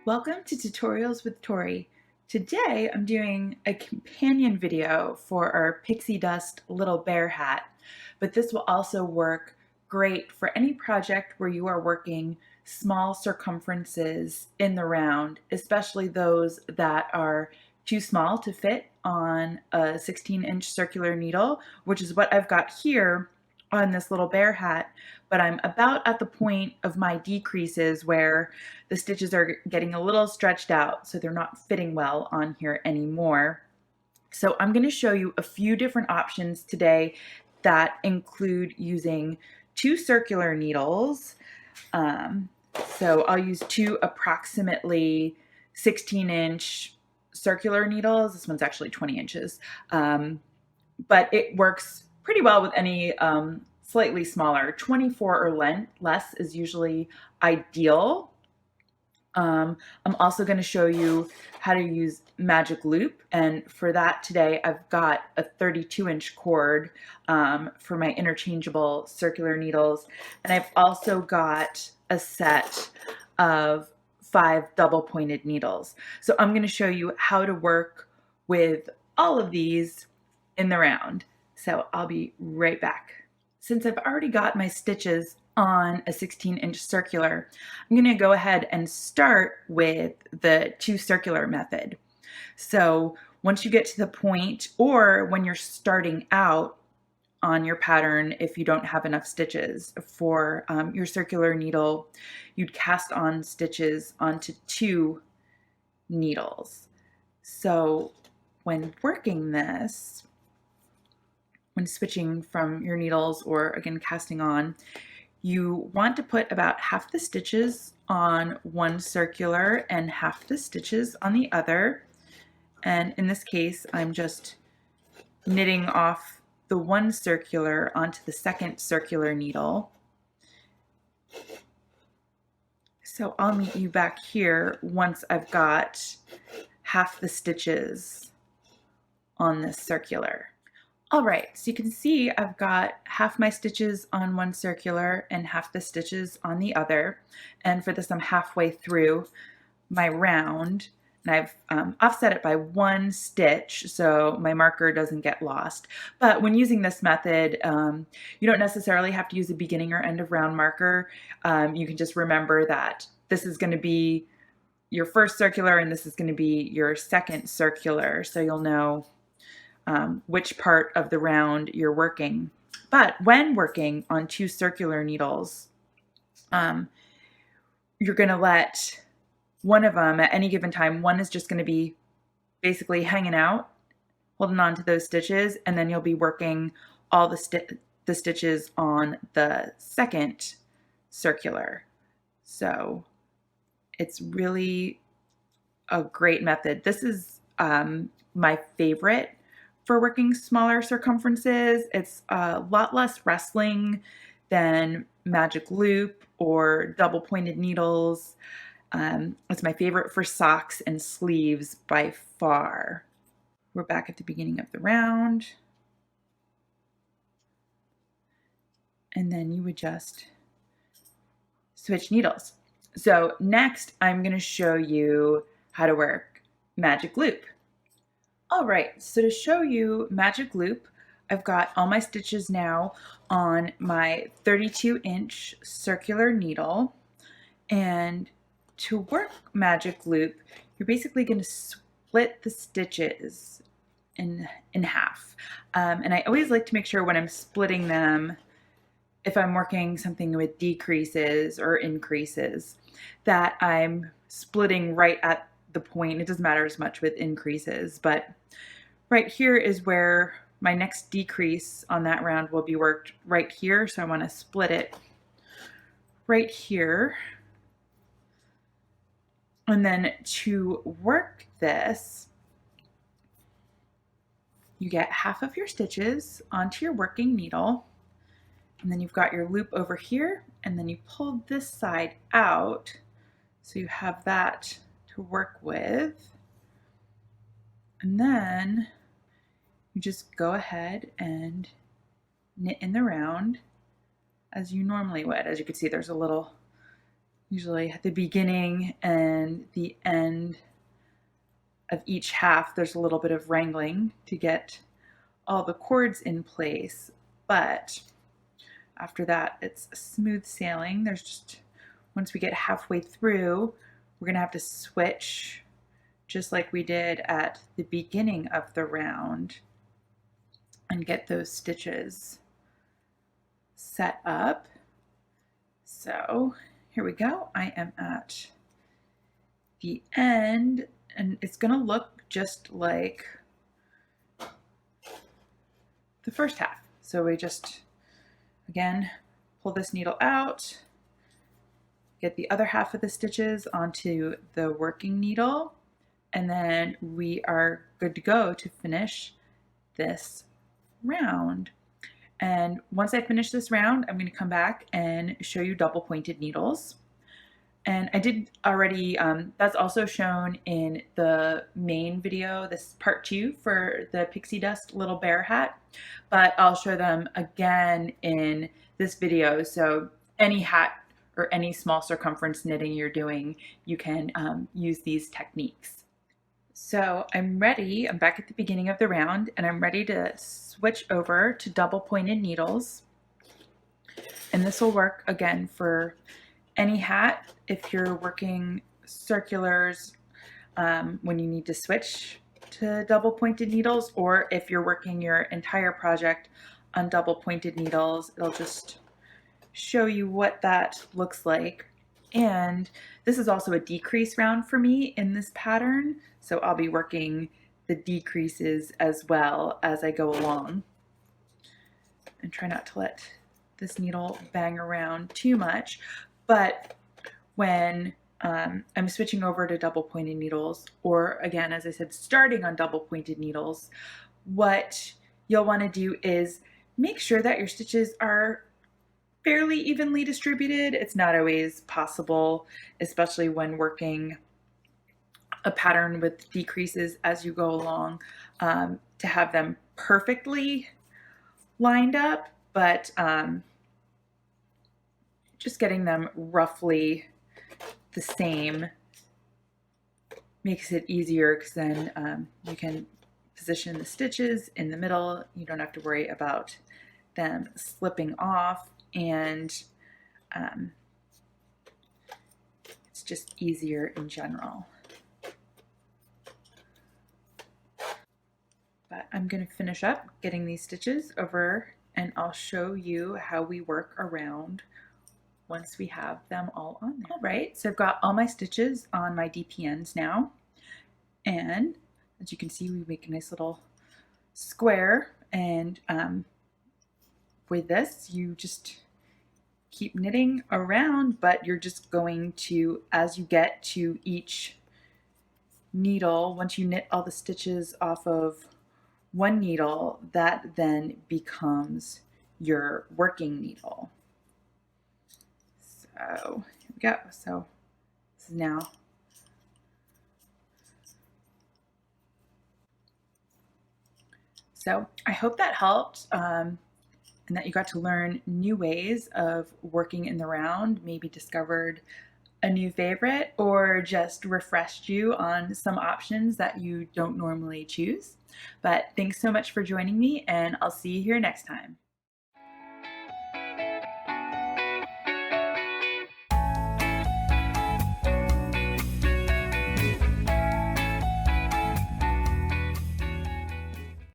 Welcome to Tutorials with Tori. Today I'm doing a companion video for our Pixie Dust little bear hat, but this will also work great for any project where you are working small circumferences in the round, especially those that are too small to fit on a 16-inch circular needle, which is what I've got here on this little bear hat, but I'm about at the point of my decreases where the stitches are getting a little stretched out, so they're not fitting well on here anymore. So I'm going to show you a few different options today that include using two circular needles. So I'll use two approximately 16-inch circular needles. This one's actually 20 inches, but it works pretty well with any slightly smaller. 24 or less is usually ideal. I'm also going to show you how to use magic loop, and for that today I've got a 32-inch cord for my interchangeable circular needles, and I've also got a set of 5 double-pointed needles. So I'm going to show you how to work with all of these in the round. So I'll be right back. Since I've already got my stitches on a 16-inch circular, I'm going to go ahead and start with the two circular method. So once you get to the point, or when you're starting out on your pattern, if you don't have enough stitches for your circular needle, you'd cast on stitches onto two needles. So when working this, when switching from your needles or again casting on, you want to put about half the stitches on one circular and half the stitches on the other. And in this case, I'm just knitting off the one circular onto the second circular needle. So I'll meet you back here once I've got half the stitches on this circular. All right, so you can see I've got half my stitches on one circular and half the stitches on the other. And for this, I'm halfway through my round, and I've offset it by one stitch so my marker doesn't get lost. But when using this method, you don't necessarily have to use a beginning or end of round marker. You can just remember that this is going to be your first circular and this is going to be your second circular, so you'll know which part of the round you're working. But when working on two circular needles, you're going to let one of them at any given time, one is just going to be basically hanging out, holding on to those stitches, and then you'll be working all the stitches on the second circular. So it's really a great method. This is my favorite for working smaller circumferences. It's a lot less wrestling than magic loop or double pointed needles. It's my favorite for socks and sleeves by far. We're back at the beginning of the round. And then you would just switch needles. So next I'm going to show you how to work magic loop. All right, so to show you magic loop, I've got all my stitches now on my 32-inch circular needle. And to work magic loop, you're basically going to split the stitches in half. And I always like to make sure when I'm splitting them, if I'm working something with decreases or increases, that I'm splitting right at the point. It doesn't matter as much with increases, but right here is where my next decrease on that round will be worked right here. So I want to split it right here. And then to work this, you get half of your stitches onto your working needle, and then you've got your loop over here, and then you pull this side out so you have that to work with. And then you just go ahead and knit in the round as you normally would. As you can see, there's a little Usually at the beginning and the end of each half, there's a little bit of wrangling to get all the cords in place, but after that, it's smooth sailing. There's just, once we get halfway through, we're gonna have to switch just like we did at the beginning of the round and get those stitches set up. So here we go. I am at the end, and it's gonna look just like the first half. So we just, again, pull this needle out, get the other half of the stitches onto the working needle, and then we are good to go to finish this round. And once I finish this round, I'm going to come back and show you double pointed needles. And I did already, that's also shown in the main video, this part 2 for the Pixie Dust little bear hat, but I'll show them again in this video. So any hat or any small circumference knitting you're doing, you can use these techniques. So I'm ready, I'm back at the beginning of the round, and I'm ready to switch over to double pointed needles. And this will work again for any hat. If you're working circulars when you need to switch to double pointed needles, or if you're working your entire project on double pointed needles, it'll just show you what that looks like. And this is also a decrease round for me in this pattern, so I'll be working the decreases as well as I go along. And try not to let this needle bang around too much. But when I'm switching over to double pointed needles, or again, as I said, starting on double pointed needles, what you'll want to do is make sure that your stitches are fairly evenly distributed. It's not always possible, especially when working a pattern with decreases as you go along, to have them perfectly lined up, but just getting them roughly the same makes it easier, because then you can position the stitches in the middle. You don't have to worry about them slipping off, and it's just easier in general. But I'm going to finish up getting these stitches over, and I'll show you how we work around once we have them all on there. All right, so I've got all my stitches on my DPNs now, and as you can see, we make a nice little square, and with this, you just keep knitting around, but you're just going to, as you get to each needle, once you knit all the stitches off of one needle, that then becomes your working needle. So here we go. So this is now so I hope that helped, and that you got to learn new ways of working in the round, maybe discovered a new favorite, or just refreshed you on some options that you don't normally choose. But thanks so much for joining me, and I'll see you here next time.